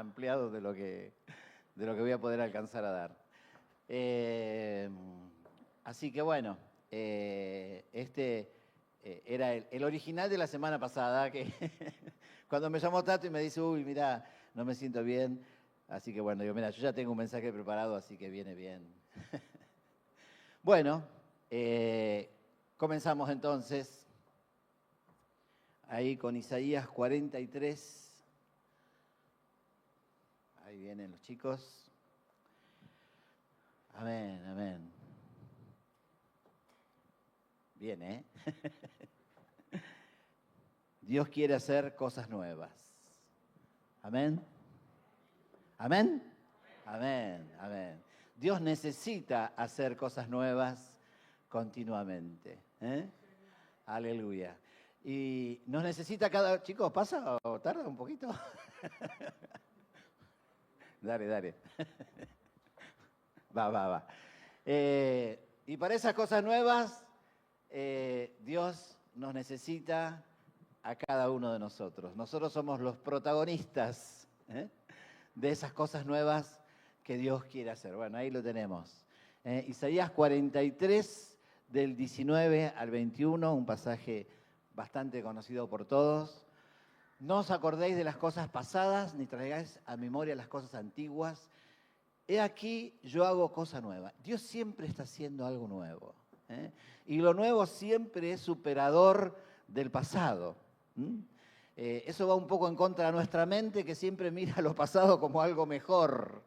ampliado de lo que voy a poder alcanzar a dar. Así que bueno, era el original de la semana pasada, que cuando me llamó Tato y me dice, uy, mira, no me siento bien. Así que bueno, digo, mira, yo ya tengo un mensaje preparado, así que viene bien. Bueno, comenzamos entonces ahí con Isaías 43. Ahí vienen los chicos. Amén, amén. Bien, ¿eh? Dios quiere hacer cosas nuevas. Amén. Amén. Amén, amén. Dios necesita hacer cosas nuevas continuamente. Aleluya. Y nos necesita cada... Chicos, ¿pasa o tarda un poquito? Dale. Va. Y para esas cosas nuevas, Dios nos necesita a cada uno de nosotros. Nosotros somos los protagonistas de esas cosas nuevas que Dios quiere hacer. Bueno, ahí lo tenemos. Isaías 43, del 19 al 21, un pasaje bastante conocido por todos. No os acordéis de las cosas pasadas, ni traigáis a memoria las cosas antiguas. He aquí, yo hago cosa nueva. Dios siempre está haciendo algo nuevo. Y lo nuevo siempre es superador del pasado. Eso va un poco en contra de nuestra mente, que siempre mira lo pasado como algo mejor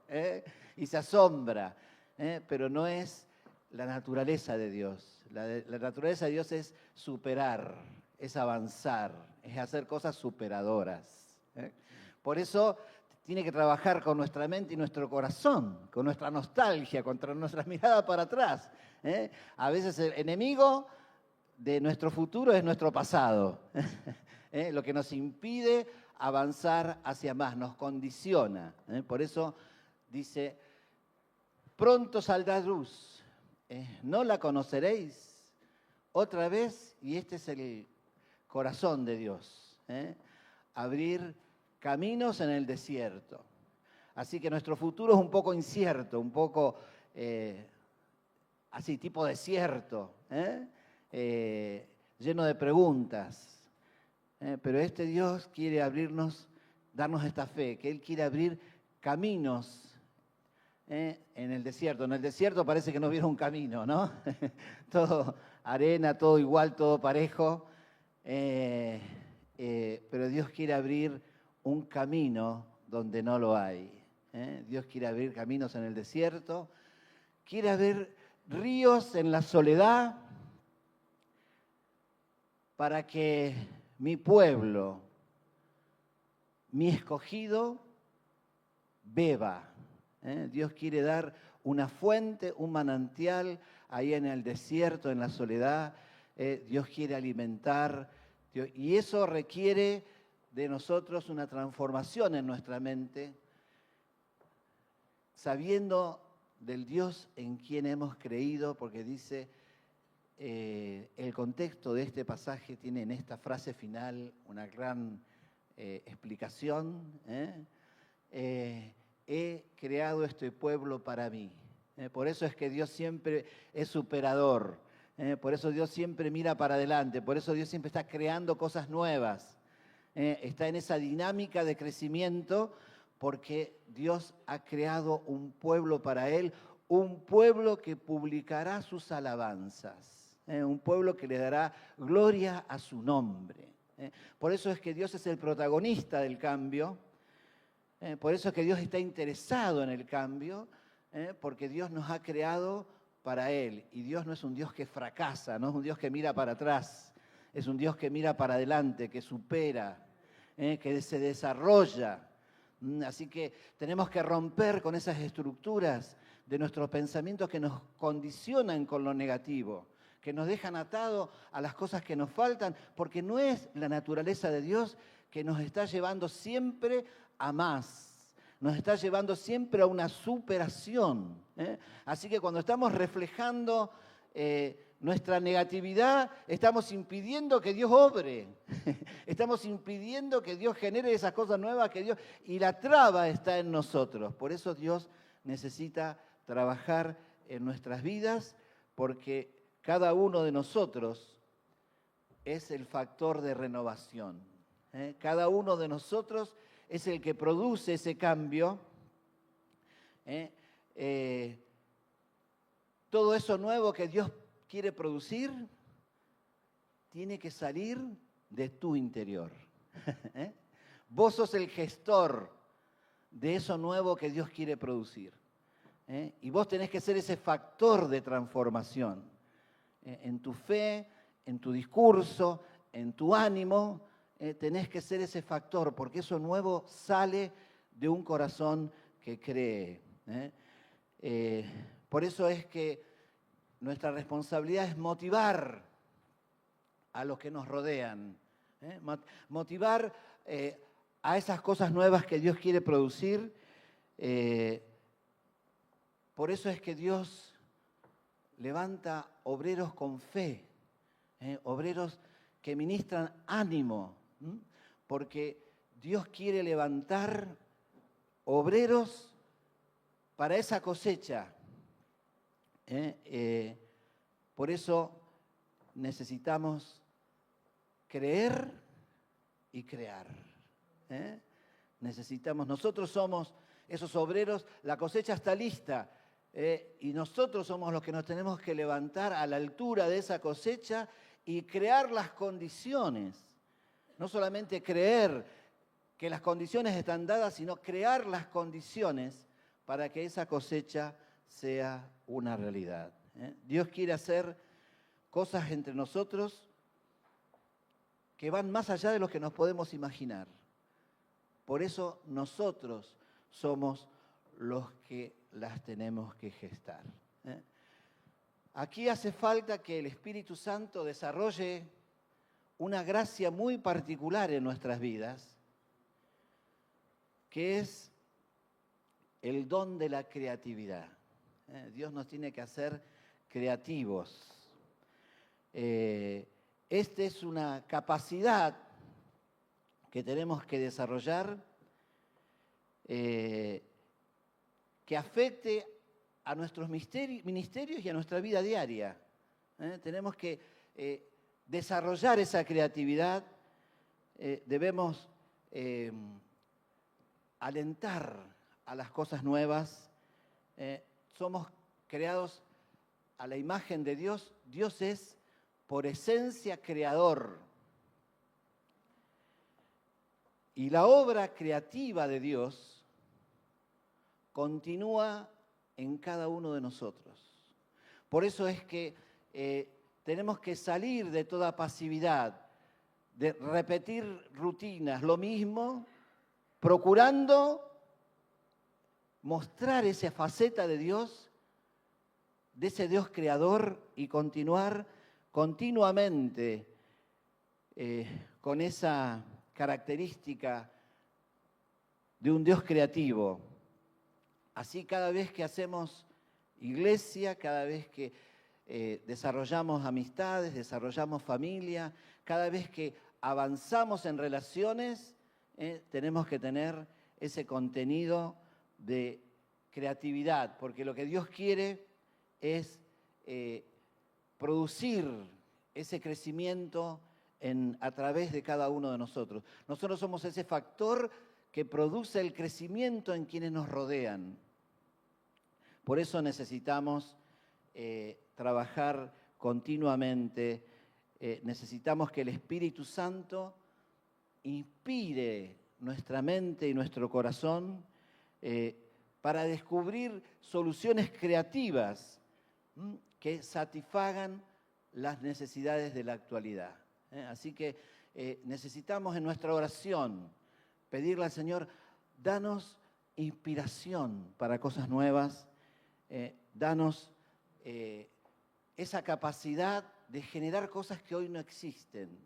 y se asombra. Pero no es la naturaleza de Dios. La naturaleza de Dios es superar, es avanzar, es hacer cosas superadoras. Por eso tiene que trabajar con nuestra mente y nuestro corazón, con nuestra nostalgia, con nuestra mirada para atrás. A veces el enemigo de nuestro futuro es nuestro pasado, lo que nos impide avanzar hacia más, nos condiciona. Por eso dice, pronto saldrá luz, no la conoceréis otra vez, y este es el corazón de Dios, abrir caminos en el desierto. Así que nuestro futuro es un poco incierto, un poco así, tipo desierto, lleno de preguntas. Pero este Dios quiere abrirnos, darnos esta fe, que Él quiere abrir caminos en el desierto. En el desierto parece que no hubiera un camino, ¿no? Todo arena, todo igual, todo parejo. Pero Dios quiere abrir un camino donde no lo hay. Dios quiere abrir caminos en el desierto, quiere abrir ríos en la soledad para que mi pueblo, mi escogido, beba. Dios quiere dar una fuente, un manantial ahí en el desierto, en la soledad. Dios quiere alimentar, y eso requiere de nosotros una transformación en nuestra mente, sabiendo del Dios en quien hemos creído, porque dice, el contexto de este pasaje tiene en esta frase final una gran explicación. He creado este pueblo para mí. Por eso es que Dios siempre es superador. Por eso Dios siempre mira para adelante. Por eso Dios siempre está creando cosas nuevas. Está en esa dinámica de crecimiento, porque Dios ha creado un pueblo para Él, un pueblo que publicará sus alabanzas, un pueblo que le dará gloria a su nombre. Por eso es que Dios es el protagonista del cambio, por eso es que Dios está interesado en el cambio, porque Dios nos ha creado para Él, y Dios no es un Dios que fracasa, no es un Dios que mira para atrás, es un Dios que mira para adelante, que supera, que se desarrolla. Así que tenemos que romper con esas estructuras de nuestros pensamientos que nos condicionan con lo negativo, que nos dejan atados a las cosas que nos faltan, porque no es la naturaleza de Dios que nos está llevando siempre a más, nos está llevando siempre a una superación. Así que cuando estamos reflejando nuestra negatividad, estamos impidiendo que Dios obre. Estamos impidiendo que Dios genere esas cosas nuevas que Dios... Y la traba está en nosotros. Por eso Dios necesita trabajar en nuestras vidas, porque cada uno de nosotros es el factor de renovación. Cada uno de nosotros es el que produce ese cambio. Todo eso nuevo que Dios quiere producir tiene que salir de tu interior. Vos sos el gestor de eso nuevo que Dios quiere producir. Y vos tenés que ser ese factor de transformación. En tu fe, en tu discurso, en tu ánimo, tenés que ser ese factor, porque eso nuevo sale de un corazón que cree. Por eso es que nuestra responsabilidad es motivar a los que nos rodean, motivar a esas cosas nuevas que Dios quiere producir. Por eso es que Dios levanta obreros con fe, obreros que ministran ánimo, porque Dios quiere levantar obreros para esa cosecha. Por eso necesitamos creer y crear. Nosotros somos esos obreros, la cosecha está lista, y nosotros somos los que nos tenemos que levantar a la altura de esa cosecha y crear las condiciones. No solamente creer que las condiciones están dadas, sino crear las condiciones para que esa cosecha sea una realidad. Dios quiere hacer cosas entre nosotros que van más allá de lo que nos podemos imaginar. Por eso nosotros somos los que las tenemos que gestar. Aquí hace falta que el Espíritu Santo desarrolle una gracia muy particular en nuestras vidas, que es el don de la creatividad. Dios nos tiene que hacer creativos. Esta es una capacidad que tenemos que desarrollar que afecte a nuestros ministerios y a nuestra vida diaria. Tenemos que desarrollar esa creatividad, debemos alentar a las cosas nuevas. Somos creados a la imagen de Dios. Dios es por esencia creador. Y la obra creativa de Dios continúa en cada uno de nosotros. Por eso es que tenemos que salir de toda pasividad, de repetir rutinas, lo mismo, procurando mostrar esa faceta de Dios, de ese Dios creador, y continuar continuamente con esa característica de un Dios creativo. Así cada vez que hacemos iglesia, cada vez que desarrollamos amistades, desarrollamos familia, cada vez que avanzamos en relaciones, tenemos que tener ese contenido de creatividad, porque lo que Dios quiere es producir ese crecimiento a través de cada uno de nosotros. Nosotros somos ese factor que produce el crecimiento en quienes nos rodean. Por eso necesitamos trabajar continuamente, necesitamos que el Espíritu Santo inspire nuestra mente y nuestro corazón para descubrir soluciones creativas que satisfagan las necesidades de la actualidad. Así que necesitamos en nuestra oración pedirle al Señor, danos inspiración para cosas nuevas, danos esa capacidad de generar cosas que hoy no existen,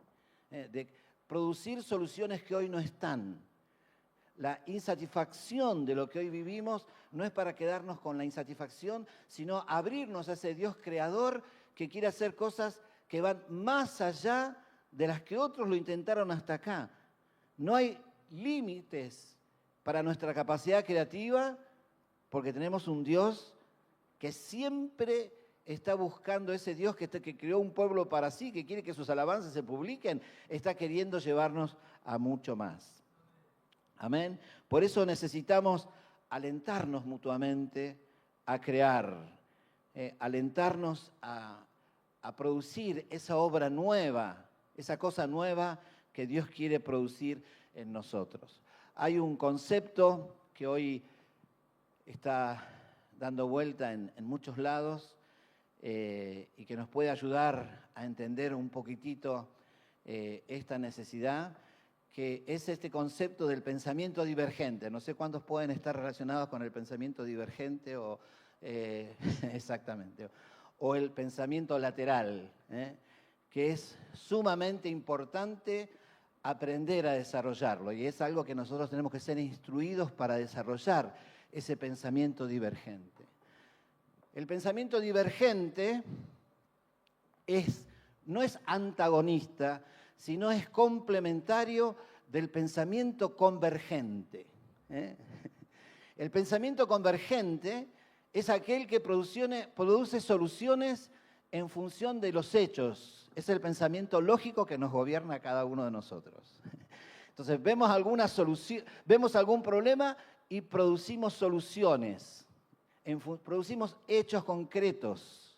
de producir soluciones que hoy no están. La insatisfacción de lo que hoy vivimos no es para quedarnos con la insatisfacción, sino abrirnos a ese Dios creador que quiere hacer cosas que van más allá de las que otros lo intentaron hasta acá. No hay límites para nuestra capacidad creativa porque tenemos un Dios que siempre está buscando, ese Dios que creó un pueblo para sí, que quiere que sus alabanzas se publiquen, está queriendo llevarnos a mucho más. Amén. Por eso necesitamos alentarnos mutuamente a crear, alentarnos a producir esa obra nueva, esa cosa nueva que Dios quiere producir en nosotros. Hay un concepto que hoy está dando vuelta en muchos lados y que nos puede ayudar a entender un poquitito esta necesidad, que es este concepto del pensamiento divergente. No sé cuántos pueden estar relacionados con el pensamiento divergente o exactamente, o el pensamiento lateral, que es sumamente importante aprender a desarrollarlo, y es algo que nosotros tenemos que ser instruidos para desarrollar ese pensamiento divergente. El pensamiento divergente no es antagonista, sino es complementario del pensamiento convergente. El pensamiento convergente es aquel que produce soluciones en función de los hechos. Es el pensamiento lógico que nos gobierna a cada uno de nosotros. Entonces vemos algún problema y producimos soluciones, producimos hechos concretos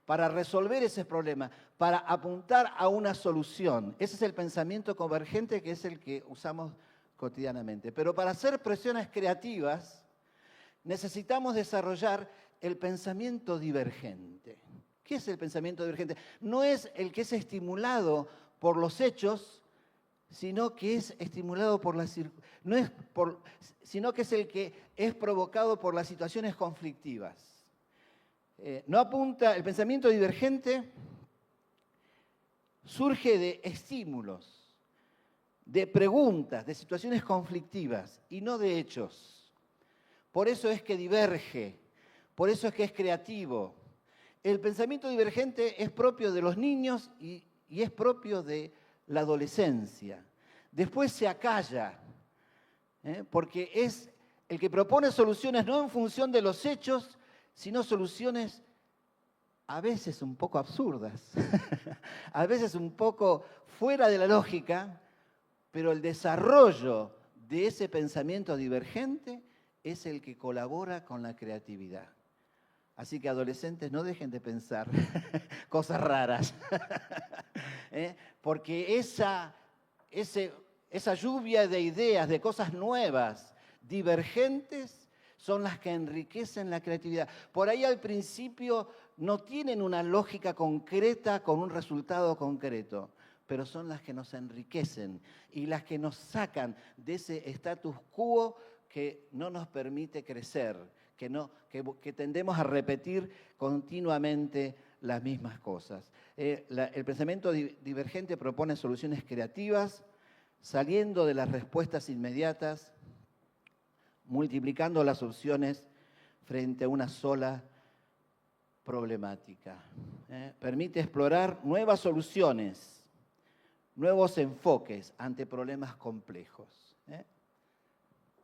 para resolver ese problema, para apuntar a una solución. Ese es el pensamiento convergente, que es el que usamos cotidianamente. Pero para hacer presiones creativas necesitamos desarrollar el pensamiento divergente. ¿Qué es el pensamiento divergente? No es el que es estimulado por los hechos, sino que es estimulado por sino que es el que es provocado por las situaciones conflictivas. El pensamiento divergente surge de estímulos, de preguntas, de situaciones conflictivas y no de hechos. Por eso es que diverge, por eso es que es creativo. El pensamiento divergente es propio de los niños y es propio de la adolescencia. Después se acalla, porque es el que propone soluciones no en función de los hechos, sino soluciones a veces un poco absurdas, a veces un poco fuera de la lógica, pero el desarrollo de ese pensamiento divergente es el que colabora con la creatividad. Así que adolescentes, no dejen de pensar cosas raras, porque esa lluvia de ideas, de cosas nuevas, divergentes, son las que enriquecen la creatividad. Por ahí al principio no tienen una lógica concreta con un resultado concreto, pero son las que nos enriquecen y las que nos sacan de ese status quo que no nos permite crecer, que tendemos a repetir continuamente las mismas cosas. El pensamiento divergente propone soluciones creativas, saliendo de las respuestas inmediatas, multiplicando las opciones frente a una sola problemática. Permite explorar nuevas soluciones, nuevos enfoques ante problemas complejos.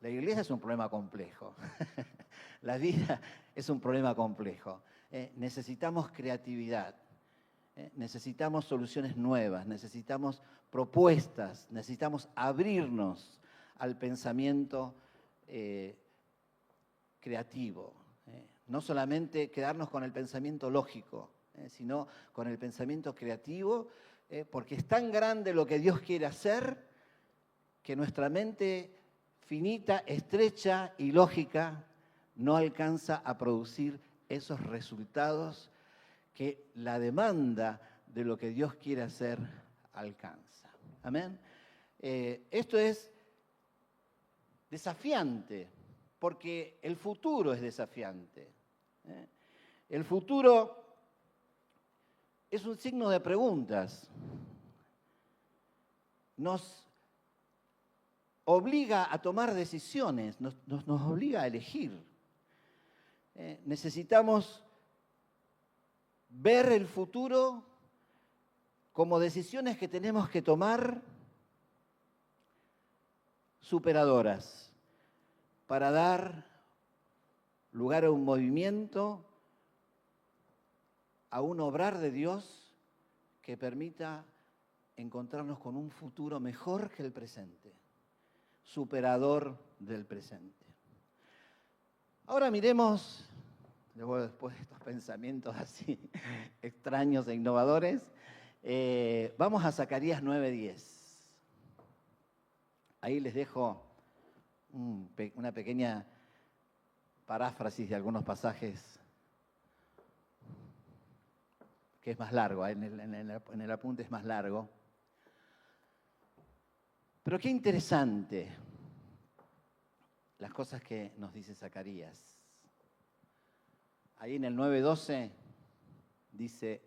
La iglesia es un problema complejo. La vida es un problema complejo. Necesitamos creatividad. Necesitamos soluciones nuevas, necesitamos propuestas, necesitamos abrirnos al pensamiento creativo. No solamente quedarnos con el pensamiento lógico, sino con el pensamiento creativo, porque es tan grande lo que Dios quiere hacer que nuestra mente finita, estrecha y lógica no alcanza a producir esos resultados que la demanda de lo que Dios quiere hacer alcanza. Amén. Esto es desafiante, porque el futuro es desafiante. El futuro es un signo de preguntas. Nos obliga a tomar decisiones, nos obliga a elegir. Necesitamos ver el futuro como decisiones que tenemos que tomar superadoras para dar lugar a un movimiento, a un obrar de Dios que permita encontrarnos con un futuro mejor que el presente, superador del presente. Ahora miremos, luego después de estos pensamientos así extraños e innovadores, vamos a Zacarías 9:10. Ahí les dejo una pequeña paráfrasis de algunos pasajes que es más largo, en el apunte es más largo. Pero qué interesante las cosas que nos dice Zacarías. Ahí en el 9:12 dice,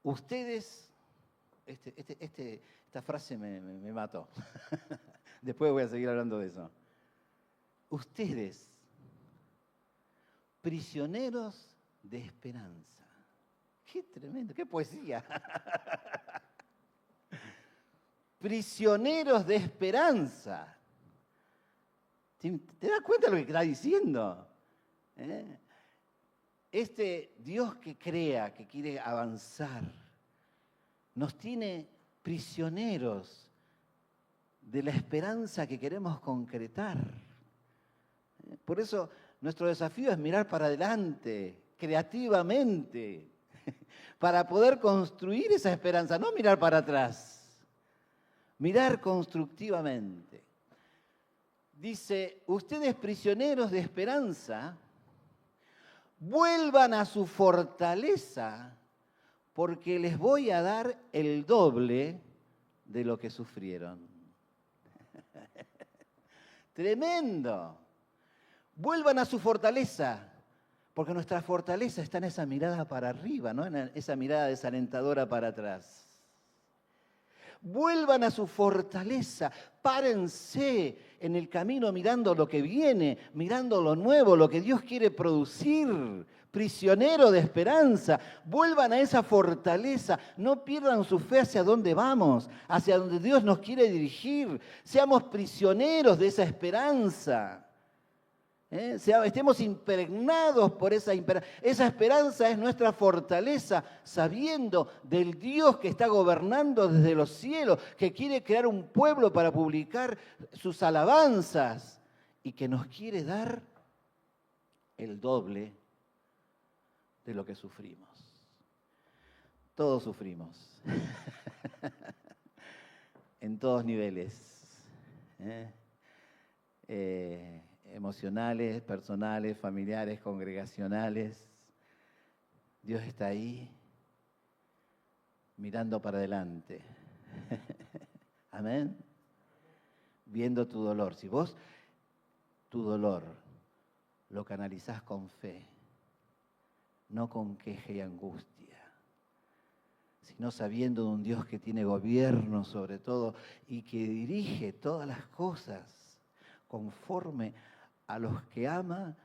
ustedes, esta frase me mató. Después voy a seguir hablando de eso. Ustedes, prisioneros de esperanza. Qué tremendo, qué poesía. Prisioneros de esperanza. ¿Te das cuenta de lo que está diciendo? Este Dios que crea, que quiere avanzar, nos tiene prisioneros de la esperanza que queremos concretar. Por eso nuestro desafío es mirar para adelante, creativamente, para poder construir esa esperanza, no mirar para atrás, mirar constructivamente. Dice, ustedes prisioneros de esperanza, vuelvan a su fortaleza, porque les voy a dar el doble de lo que sufrieron. Tremendo. Vuelvan a su fortaleza, porque nuestra fortaleza está en esa mirada para arriba, no en esa mirada desalentadora para atrás. Vuelvan a su fortaleza, párense en el camino mirando lo que viene, mirando lo nuevo, lo que Dios quiere producir. Prisionero de esperanza, vuelvan a esa fortaleza, no pierdan su fe hacia dónde vamos, hacia donde Dios nos quiere dirigir. Seamos prisioneros de esa esperanza. Estemos impregnados por esa esperanza. Esa esperanza es nuestra fortaleza, sabiendo del Dios que está gobernando desde los cielos, que quiere crear un pueblo para publicar sus alabanzas y que nos quiere dar el doble de lo que sufrimos. Todos sufrimos, en todos niveles. Emocionales, personales, familiares, congregacionales. Dios está ahí mirando para adelante. Amén. Viendo tu dolor. Si vos tu dolor lo canalizás con fe, no con queja y angustia, sino sabiendo de un Dios que tiene gobierno sobre todo y que dirige todas las cosas conforme a los que ama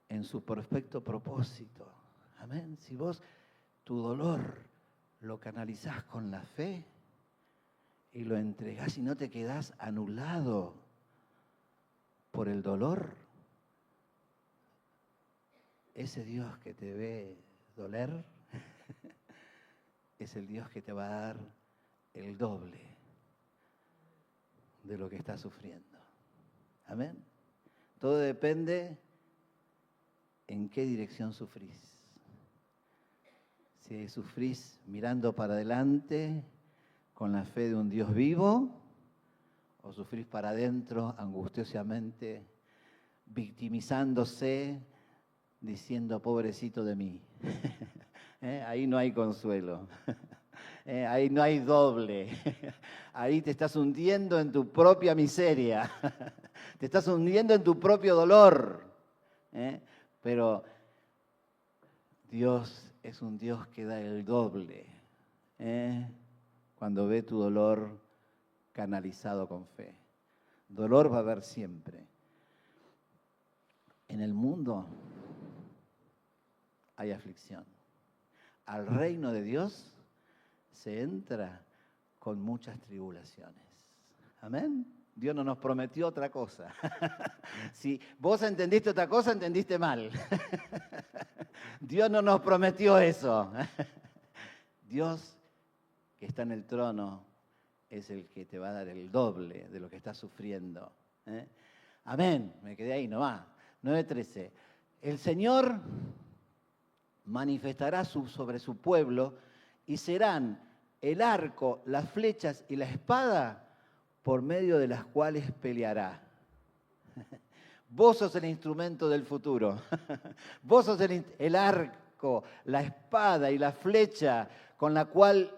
en su perfecto propósito. Amén. Si vos tu dolor lo canalizás con la fe y lo entregás y no te quedás anulado por el dolor, ese Dios que te ve doler es el Dios que te va a dar el doble de lo que estás sufriendo. Amén. Todo depende en qué dirección sufrís. Si sufrís mirando para adelante con la fe de un Dios vivo, o sufrís para adentro angustiosamente, victimizándose, diciendo pobrecito de mí. Ahí no hay consuelo. Ahí no hay doble. Ahí te estás hundiendo en tu propia miseria. Te estás hundiendo en tu propio dolor. Pero Dios es un Dios que da el doble. Cuando ve tu dolor canalizado con fe. Dolor va a haber siempre. En el mundo hay aflicción. al reino de Dios se entra con muchas tribulaciones. Amén. Dios no nos prometió otra cosa. Si vos entendiste otra cosa, entendiste mal. Dios no nos prometió eso. Dios que está en el trono es el que te va a dar el doble de lo que estás sufriendo. Amén. Me quedé ahí nomás. 9:13. El Señor manifestará sobre su pueblo y serán el arco, las flechas y la espada por medio de las cuales peleará. Vos sos el instrumento del futuro. Vos sos el arco, la espada y la flecha con la cual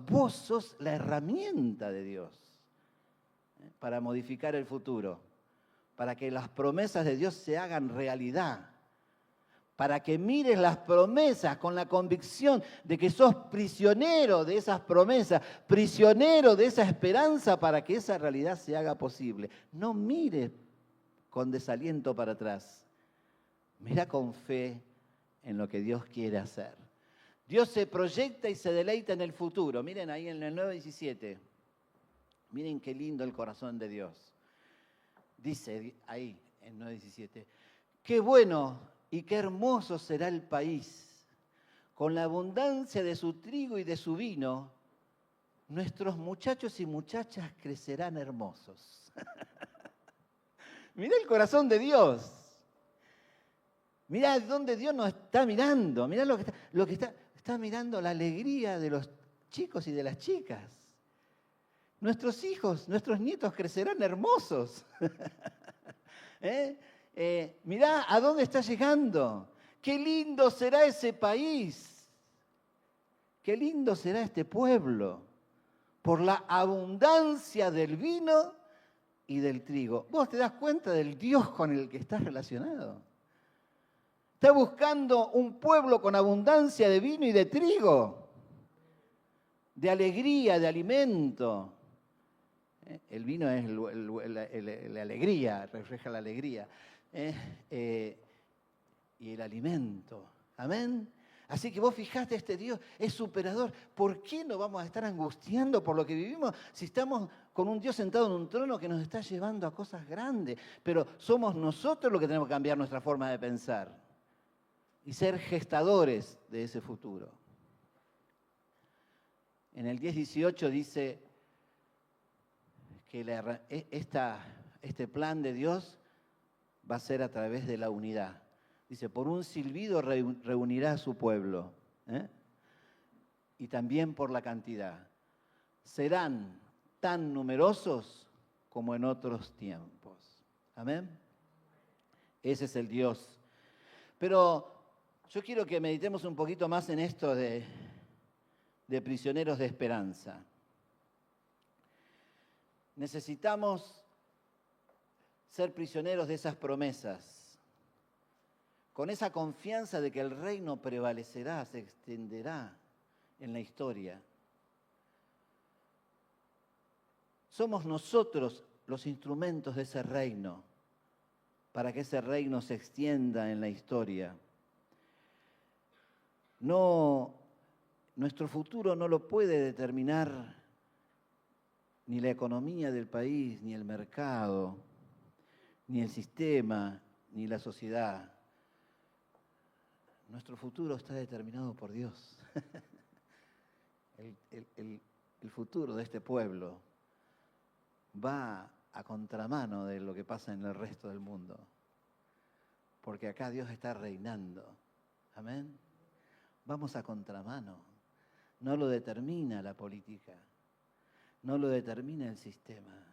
vos sos la herramienta de Dios para modificar el futuro, para que las promesas de Dios se hagan realidad, para que mires las promesas con la convicción de que sos prisionero de esas promesas, prisionero de esa esperanza para que esa realidad se haga posible. No mires con desaliento para atrás. Mira con fe en lo que Dios quiere hacer. Dios se proyecta y se deleita en el futuro. Miren ahí en el 9:17. Miren qué lindo el corazón de Dios. Dice ahí en 9:17. Qué bueno y qué hermoso será el país. Con la abundancia de su trigo y de su vino, nuestros muchachos y muchachas crecerán hermosos. Mirá el corazón de Dios. Mirá dónde Dios nos está mirando. Mirá lo que está mirando la alegría de los chicos y de las chicas. Nuestros hijos, nuestros nietos crecerán hermosos. Mirá a dónde está llegando. Qué lindo será ese país. Qué lindo será este pueblo. Por la abundancia del vino y del trigo. ¿Vos te das cuenta del Dios con el que estás relacionado? Está buscando un pueblo con abundancia de vino y de trigo, de alegría, de alimento. El vino es la alegría, refleja la alegría. Y el alimento. Amén. Así que vos fijate, este Dios es superador. ¿Por qué no vamos a estar angustiando por lo que vivimos si estamos con un Dios sentado en un trono que nos está llevando a cosas grandes? Pero somos nosotros los que tenemos que cambiar nuestra forma de pensar y ser gestadores de ese futuro. En el 10:18 dice que este plan de Dios va a ser a través de la unidad. Dice, por un silbido reunirá a su pueblo, y también por la cantidad. Serán tan numerosos como en otros tiempos. Amén. Ese es el Dios. Pero yo quiero que meditemos un poquito más en esto de prisioneros de esperanza. Necesitamos ser prisioneros de esas promesas, con esa confianza de que el reino prevalecerá, se extenderá en la historia. Somos nosotros los instrumentos de ese reino, para que ese reino se extienda en la historia. Nuestro futuro no lo puede determinar ni la economía del país, ni el mercado, ni el sistema, ni la sociedad. Nuestro futuro está determinado por Dios. El futuro de este pueblo va a contramano de lo que pasa en el resto del mundo. Porque acá Dios está reinando. Amén. Vamos a contramano. No lo determina la política. No lo determina el sistema.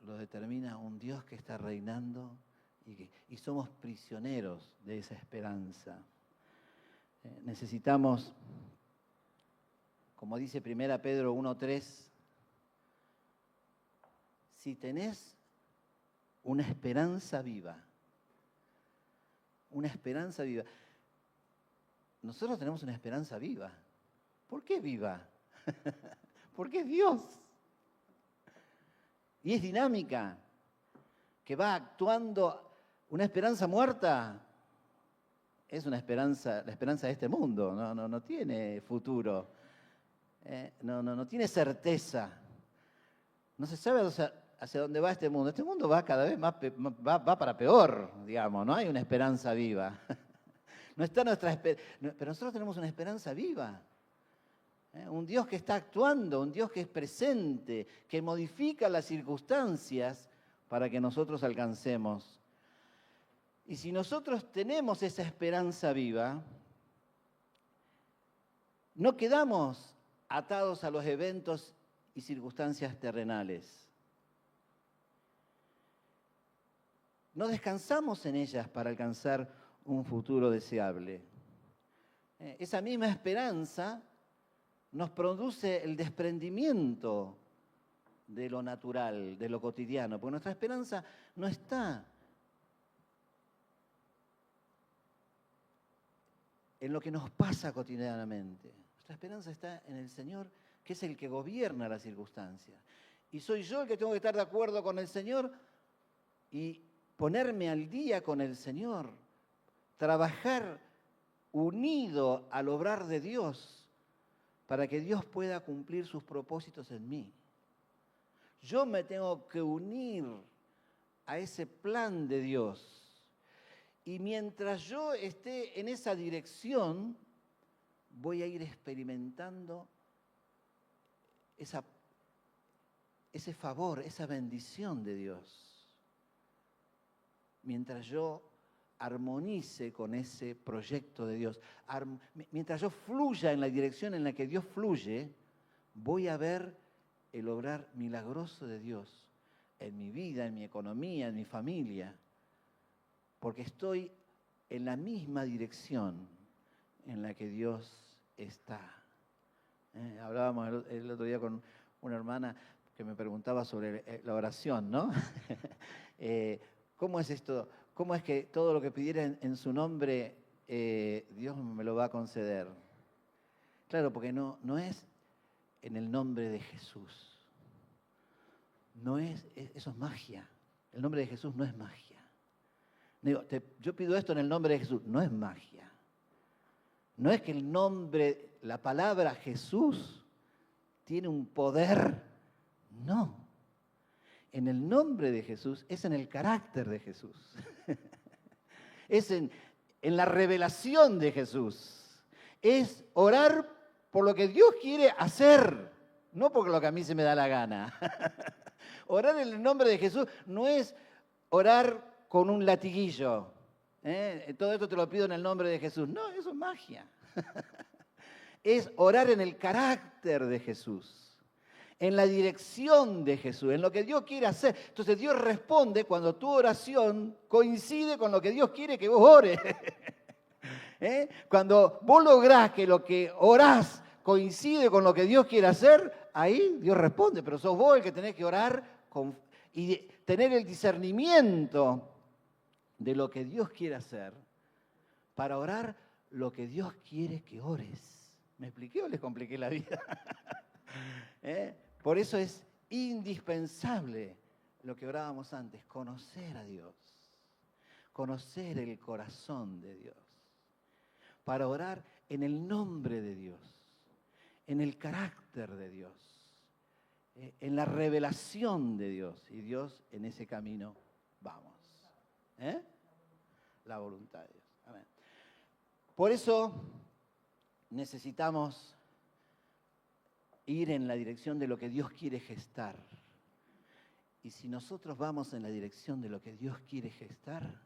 Lo determina un Dios que está reinando y somos prisioneros de esa esperanza. Necesitamos, como dice 1 Pedro 1:3, si tenés una esperanza viva, nosotros tenemos una esperanza viva. ¿Por qué viva? Porque es Dios. Y es dinámica, que va actuando. Una esperanza muerta es una esperanza, la esperanza de este mundo, no tiene futuro, no tiene certeza. No se sabe hacia dónde va este mundo. Este mundo va cada vez más, va para peor, digamos, no hay una esperanza viva. No está pero nosotros tenemos una esperanza viva. Un Dios que está actuando, un Dios que es presente, que modifica las circunstancias para que nosotros alcancemos. Y si nosotros tenemos esa esperanza viva, no quedamos atados a los eventos y circunstancias terrenales. No descansamos en ellas para alcanzar un futuro deseable. Esa misma esperanza nos produce el desprendimiento de lo natural, de lo cotidiano, porque nuestra esperanza no está en lo que nos pasa cotidianamente. Nuestra esperanza está en el Señor, que es el que gobierna las circunstancias. Y soy yo el que tengo que estar de acuerdo con el Señor y ponerme al día con el Señor, trabajar unido al obrar de Dios para que Dios pueda cumplir sus propósitos en mí. Yo me tengo que unir a ese plan de Dios. Y mientras yo esté en esa dirección, voy a ir experimentando ese favor, esa bendición de Dios. Mientras yo armonice con ese proyecto de Dios, mientras yo fluya en la dirección en la que Dios fluye, voy a ver el obrar milagroso de Dios en mi vida, en mi economía, en mi familia, porque estoy en la misma dirección en la que Dios está. Hablábamos el otro día con una hermana que me preguntaba sobre la oración, ¿no? ¿Cómo es esto? ¿Cómo es que todo lo que pidiera en su nombre, Dios me lo va a conceder? Claro, porque no es en el nombre de Jesús. Eso es magia. El nombre de Jesús no es magia. Digo, yo pido esto en el nombre de Jesús, no es magia. No es que el nombre, la palabra Jesús tiene un poder, no. En el nombre de Jesús es en el carácter de Jesús. Es en la revelación de Jesús. Es orar por lo que Dios quiere hacer, no por lo que a mí se me da la gana. Orar en el nombre de Jesús no es orar con un latiguillo. Todo esto te lo pido en el nombre de Jesús. No, eso es magia. Es orar en el carácter de Jesús, en la dirección de Jesús, en lo que Dios quiere hacer. Entonces Dios responde cuando tu oración coincide con lo que Dios quiere que vos ores. Cuando vos lográs que lo que orás coincide con lo que Dios quiere hacer, ahí Dios responde, pero sos vos el que tenés que orar y tener el discernimiento de lo que Dios quiere hacer para orar lo que Dios quiere que ores. ¿Me expliqué o les compliqué la vida? Por eso es indispensable lo que orábamos antes, conocer a Dios, conocer el corazón de Dios, para orar en el nombre de Dios, en el carácter de Dios, en la revelación de Dios. Y Dios, en ese camino vamos. La voluntad de Dios. Amén. Por eso necesitamos ir en la dirección de lo que Dios quiere gestar. Y si nosotros vamos en la dirección de lo que Dios quiere gestar,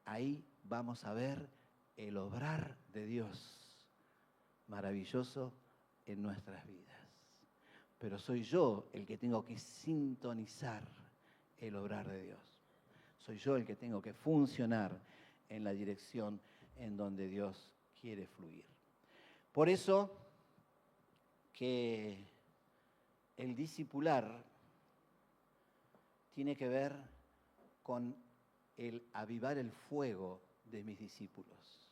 ahí vamos a ver el obrar de Dios maravilloso en nuestras vidas. Pero soy yo el que tengo que sintonizar el obrar de Dios. Soy yo el que tengo que funcionar en la dirección en donde Dios quiere fluir. Por eso que el discipular tiene que ver con el avivar el fuego de mis discípulos.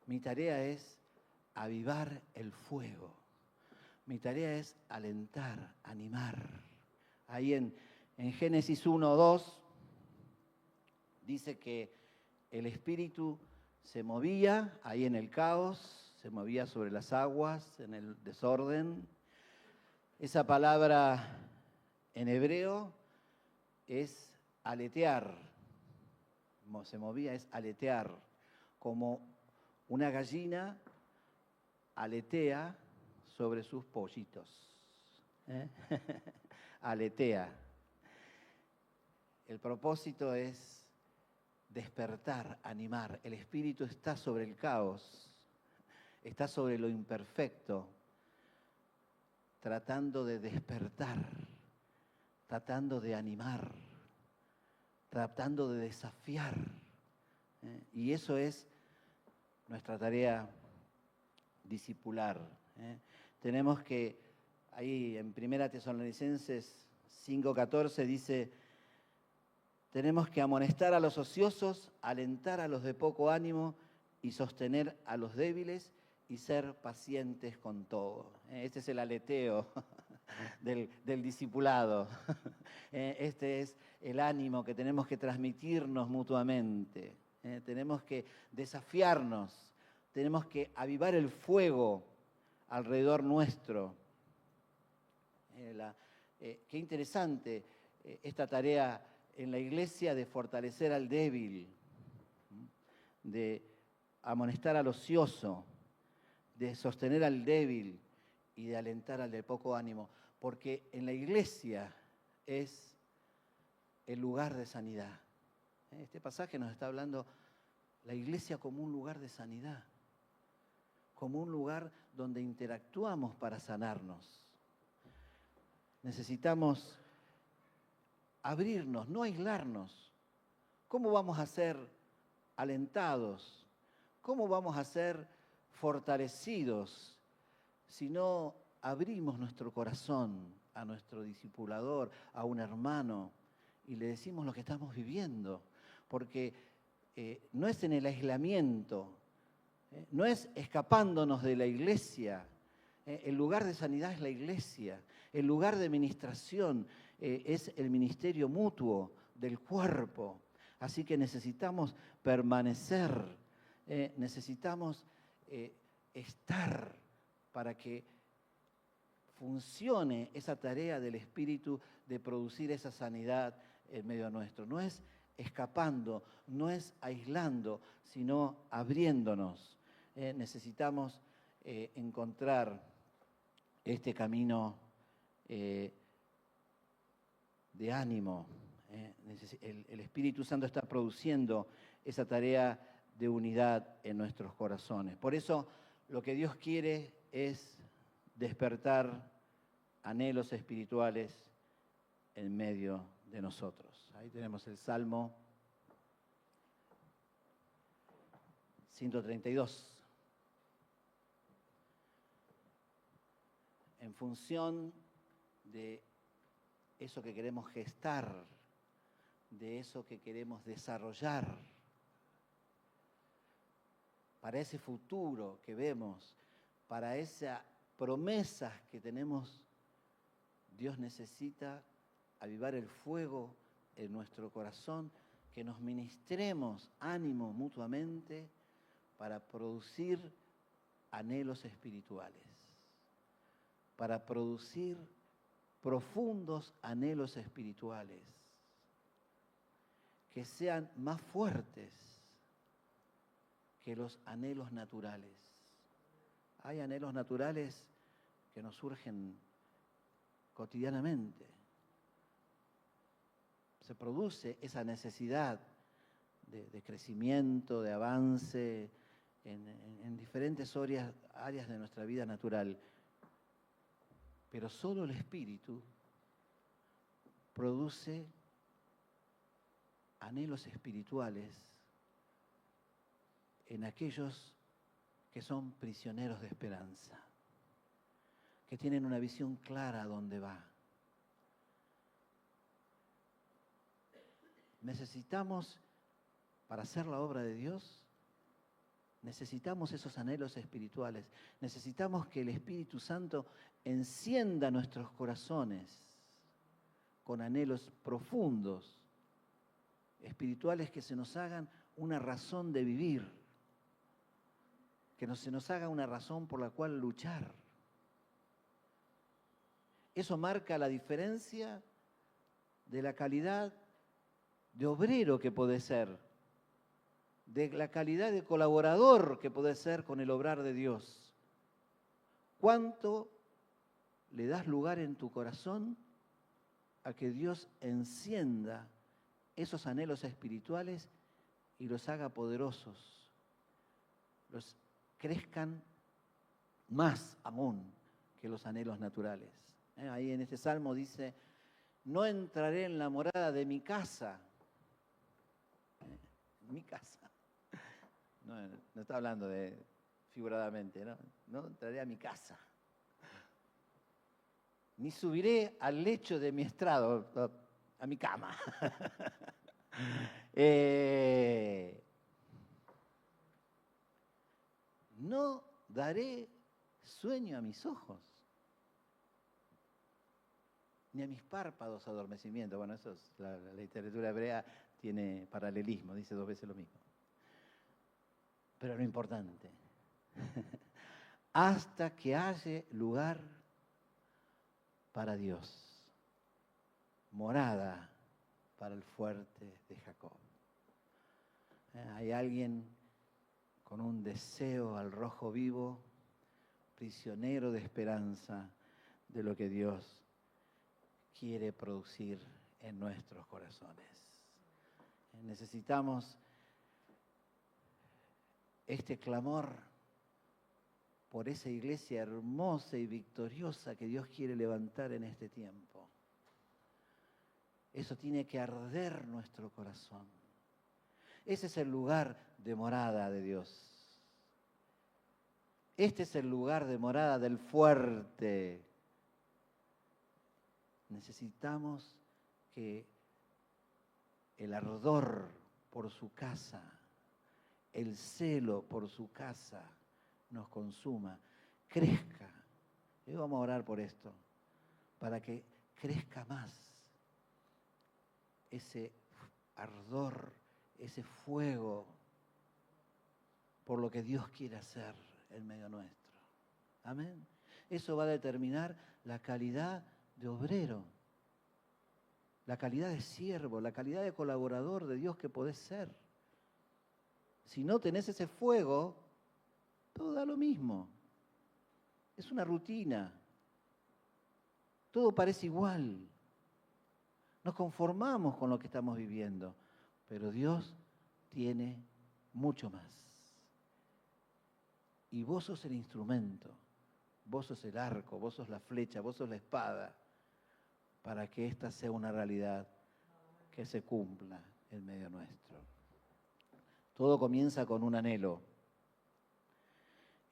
Mi tarea es avivar el fuego. Mi tarea es alentar, animar. Ahí en Génesis 1:2 dice que el Espíritu se movía ahí en el caos, se movía sobre las aguas, en el desorden. Esa palabra en hebreo es aletear, como se movía es aletear, como una gallina aletea sobre sus pollitos. Aletea. El propósito es despertar, animar. El espíritu está sobre el caos, está sobre lo imperfecto, tratando de despertar, tratando de animar, tratando de desafiar. Y eso es nuestra tarea discipular. Tenemos que, ahí en 1 Tesalonicenses 5:14 dice, tenemos que amonestar a los ociosos, alentar a los de poco ánimo y sostener a los débiles y ser pacientes con todo. Este es el aleteo del discipulado. Este es el ánimo que tenemos que transmitirnos mutuamente. Tenemos que desafiarnos, tenemos que avivar el fuego alrededor nuestro. Qué interesante esta tarea en la iglesia de fortalecer al débil, de amonestar al ocioso, de sostener al débil y de alentar al de poco ánimo, porque en la iglesia es el lugar de sanidad. Este pasaje nos está hablando la iglesia como un lugar de sanidad, como un lugar donde interactuamos para sanarnos. Necesitamos abrirnos, no aislarnos. ¿Cómo vamos a ser alentados? ¿Cómo vamos a ser fortalecidos si no abrimos nuestro corazón a nuestro discipulador, a un hermano, y le decimos lo que estamos viviendo? Porque no es en el aislamiento, no es escapándonos de la iglesia. El lugar de sanidad es la iglesia, el lugar de ministración es el ministerio mutuo del cuerpo. Así que necesitamos permanecer, necesitamos estar para que funcione esa tarea del Espíritu de producir esa sanidad en medio nuestro. No es escapando, no es aislando, sino abriéndonos. Necesitamos encontrar este camino de ánimo. El Espíritu Santo está produciendo esa tarea de unidad en nuestros corazones. Por eso lo que Dios quiere es despertar anhelos espirituales en medio de nosotros. Ahí tenemos el Salmo 132. En función de eso que queremos gestar, de eso que queremos desarrollar, para ese futuro que vemos, para esas promesas que tenemos, Dios necesita avivar el fuego en nuestro corazón, que nos ministremos ánimo mutuamente para producir anhelos espirituales, para producir profundos anhelos espirituales, que sean más fuertes que los anhelos naturales. Hay anhelos naturales que nos surgen cotidianamente. Se produce esa necesidad de crecimiento, de avance en diferentes áreas de nuestra vida natural. Pero solo el Espíritu produce anhelos espirituales en aquellos que son prisioneros de esperanza, que tienen una visión clara a dónde va. Necesitamos, para hacer la obra de Dios, necesitamos esos anhelos espirituales. Necesitamos que el Espíritu Santo encienda nuestros corazones con anhelos profundos, espirituales, que se nos hagan una razón de vivir. que se nos haga una razón por la cual luchar. Eso marca la diferencia de la calidad de obrero que podés ser, de la calidad de colaborador que podés ser con el obrar de Dios. ¿Cuánto le das lugar en tu corazón a que Dios encienda esos anhelos espirituales y los haga poderosos, los crezcan más aún que los anhelos naturales? Ahí en este salmo dice: no entraré en la morada de mi casa. Mi casa. No está hablando de figuradamente, ¿no? No entraré a mi casa. Ni subiré al lecho de mi estrado, a mi cama. No daré sueño a mis ojos, ni a mis párpados adormecimiento. Bueno, eso es la literatura hebrea tiene paralelismo, dice 2 veces lo mismo. Pero lo importante, hasta que haya lugar para Dios, morada para el fuerte de Jacob. Hay alguien con un deseo al rojo vivo, prisionero de esperanza de lo que Dios quiere producir en nuestros corazones. Necesitamos este clamor por esa iglesia hermosa y victoriosa que Dios quiere levantar en este tiempo. Eso tiene que arder nuestro corazón. Ese es el lugar de morada de Dios. Este es el lugar de morada del fuerte. Necesitamos que el ardor por su casa, el celo por su casa nos consuma, crezca. Y vamos a orar por esto, para que crezca más ese ardor, ese fuego por lo que Dios quiere hacer en medio nuestro. Amén. Eso va a determinar la calidad de obrero, la calidad de siervo, la calidad de colaborador de Dios que podés ser. Si no tenés ese fuego, todo da lo mismo. Es una rutina. Todo parece igual. Nos conformamos con lo que estamos viviendo, pero Dios tiene mucho más. Y vos sos el instrumento, vos sos el arco, vos sos la flecha, vos sos la espada, para que esta sea una realidad que se cumpla en medio nuestro. Todo comienza con un anhelo.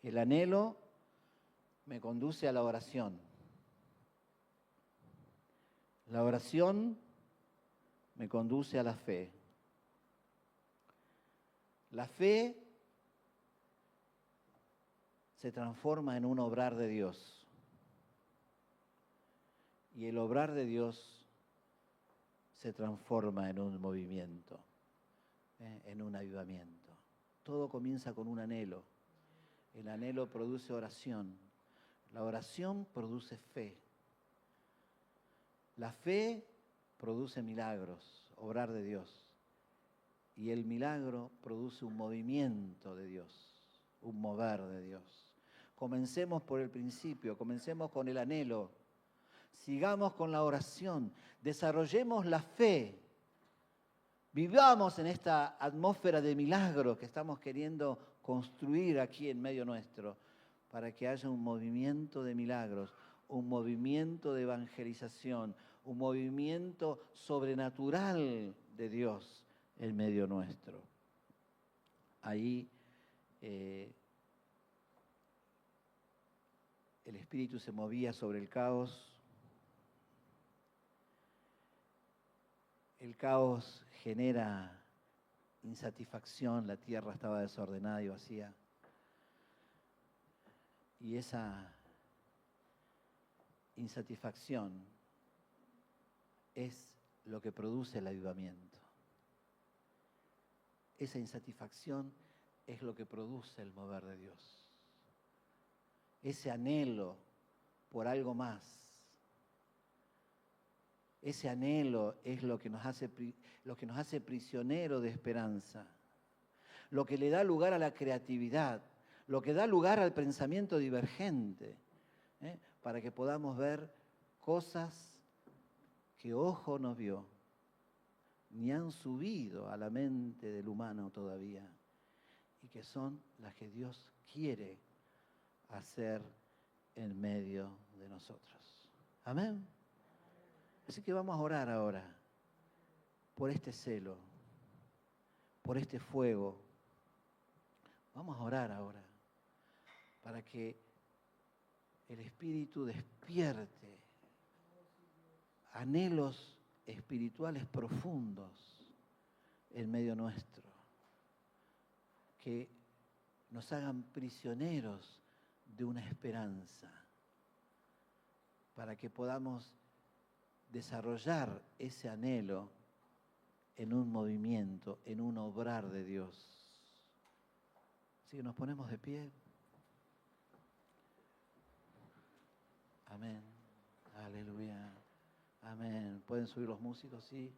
El anhelo me conduce a la oración. La oración me conduce a la fe. La fe se transforma en un obrar de Dios. Y el obrar de Dios se transforma en un movimiento, en un avivamiento. Todo comienza con un anhelo. El anhelo produce oración. La oración produce fe. La fe produce milagros, obrar de Dios. Y el milagro produce un movimiento de Dios, un mover de Dios. Comencemos por el principio, comencemos con el anhelo. Sigamos con la oración, desarrollemos la fe. Vivamos en esta atmósfera de milagros que estamos queriendo construir aquí en medio nuestro, para que haya un movimiento de milagros, un movimiento de evangelización, un movimiento sobrenatural de Dios en medio nuestro. Ahí el Espíritu se movía sobre el caos. El caos genera insatisfacción, la tierra estaba desordenada y vacía. Y esa insatisfacción es lo que produce el avivamiento. Esa insatisfacción es lo que produce el mover de Dios. ese anhelo por algo más. Ese anhelo es lo que nos hace prisioneros de esperanza, lo que le da lugar a la creatividad, lo que da lugar al pensamiento divergente, para que podamos ver cosas que ojo no vio, ni han subido a la mente del humano todavía, y que son las que Dios quiere hacer en medio de nosotros. Amén. Así que vamos a orar ahora por este celo, por este fuego. Vamos a orar ahora para que el Espíritu despierte anhelos espirituales profundos en medio nuestro, que nos hagan prisioneros de una esperanza, para que podamos desarrollar ese anhelo en un movimiento, en un obrar de Dios. Así que nos ponemos de pie. Amén. Aleluya. Amén. ¿Pueden subir los músicos? Sí.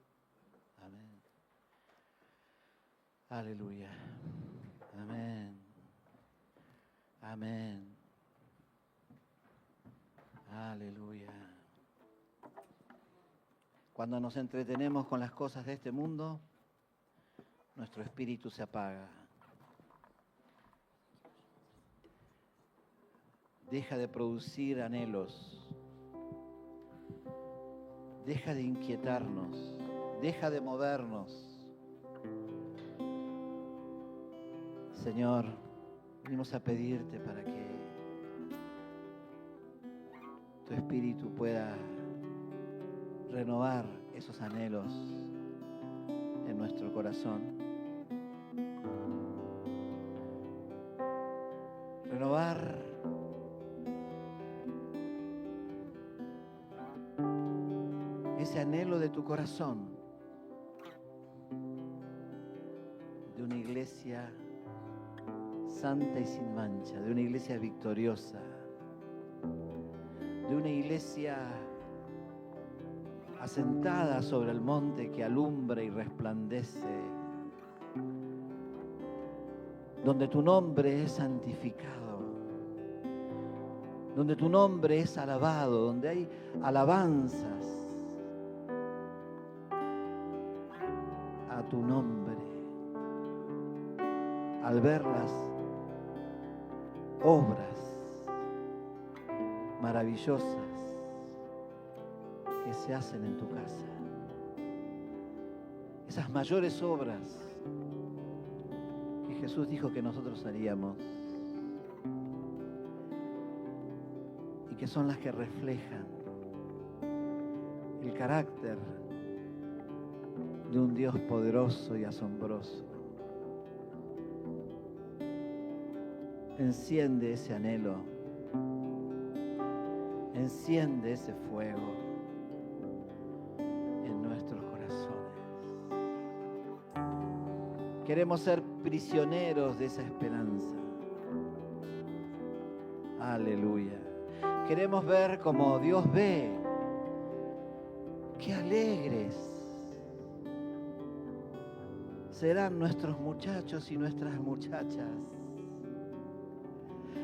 Amén. Aleluya. Amén. Amén. Aleluya. Cuando nos entretenemos con las cosas de este mundo, nuestro espíritu se apaga. Deja de producir anhelos. Deja de inquietarnos. Deja de movernos. Señor, venimos a pedirte para que tu espíritu pueda renovar esos anhelos en nuestro corazón. Renovar ese anhelo de tu corazón, de una iglesia santa y sin mancha, de una iglesia victoriosa, de una iglesia asentada sobre el monte que alumbra y resplandece, donde tu nombre es santificado, donde tu nombre es alabado, donde hay alabanzas a tu nombre, al ver las obras maravillosas que se hacen en tu casa. Esas mayores obras que Jesús dijo que nosotros haríamos y que son las que reflejan el carácter de un Dios poderoso y asombroso. Enciende ese anhelo, enciende ese fuego en nuestros corazones. Queremos ser prisioneros de esa esperanza. Aleluya. Queremos ver como Dios ve. Qué alegres serán nuestros muchachos y nuestras muchachas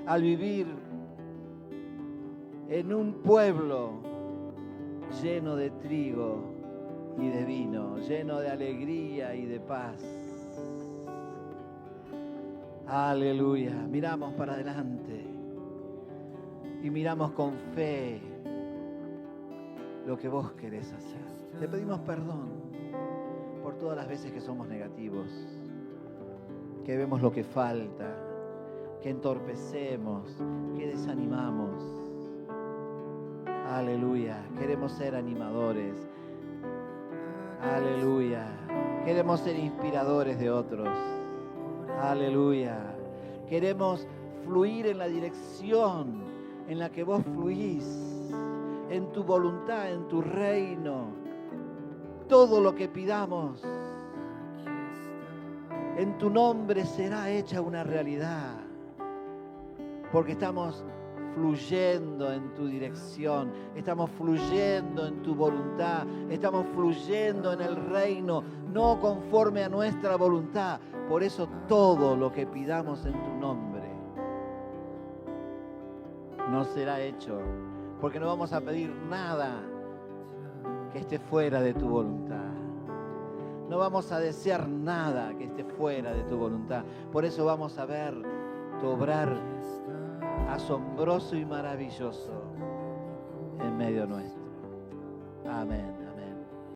al vivir en un pueblo lleno de trigo y de vino, lleno de alegría y de paz. Aleluya. Miramos para adelante y miramos con fe lo que vos querés hacer. Te pedimos perdón por todas las veces que somos negativos, que vemos lo que falta, que entorpecemos, que desanimamos. Aleluya. Queremos ser animadores. Aleluya. Queremos ser inspiradores de otros. Aleluya. Queremos fluir en la dirección en la que vos fluís, en tu voluntad, en tu reino. Todo lo que pidamos en tu nombre será hecha una realidad, porque estamos fluyendo en tu dirección, estamos fluyendo en tu voluntad, estamos fluyendo en el reino, no conforme a nuestra voluntad. Por eso todo lo que pidamos en tu nombre no será hecho, porque no vamos a pedir nada que esté fuera de tu voluntad. No vamos a desear nada que esté fuera de tu voluntad. Por eso vamos a ver tu obrar asombroso y maravilloso en medio nuestro. Amén.